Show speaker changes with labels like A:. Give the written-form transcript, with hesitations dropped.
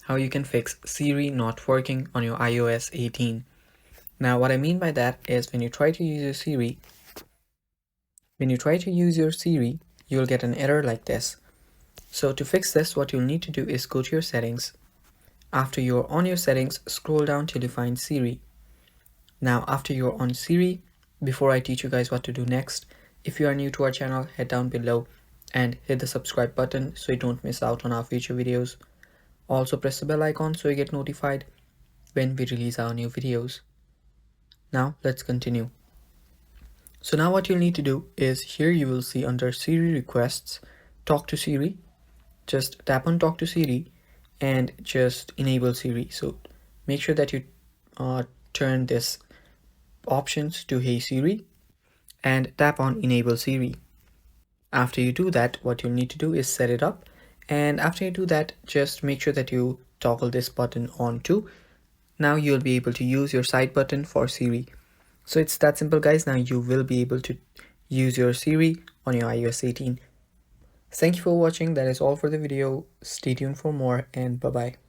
A: how you can fix Siri not working on your iOS 18. Now what I mean by that is when you try to use your Siri, you'll get an error like this. So to fix this, what you'll need to do is go to your settings. After you're on your settings, scroll down till you find Siri. Now after you're on Siri, before I teach you guys what to do next, if you are new to our channel, head down below and hit the subscribe button so you don't miss out on our future videos. Also press the bell icon so you get notified when we release our new videos. Now let's continue. So now what you'll need to do is here you will see under Siri requests, talk to Siri. Just tap on talk to Siri and just enable Siri. So make sure that you turn this options to Hey Siri and tap on enable Siri. After you do that, what you'll need to do is set it up, and after you do that, just make sure that you toggle this button on too. Now you'll be able to use your side button for Siri. So it's that simple, guys. Now you will be able to use your Siri on your iOS 18. Thank you for watching. That is all for the video. Stay tuned for more, and bye bye.